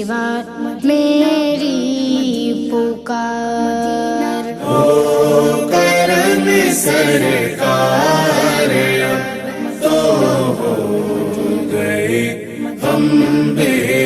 سوا میری پکار، ہو کرم سرکار اب تو ہو گئے ہم بے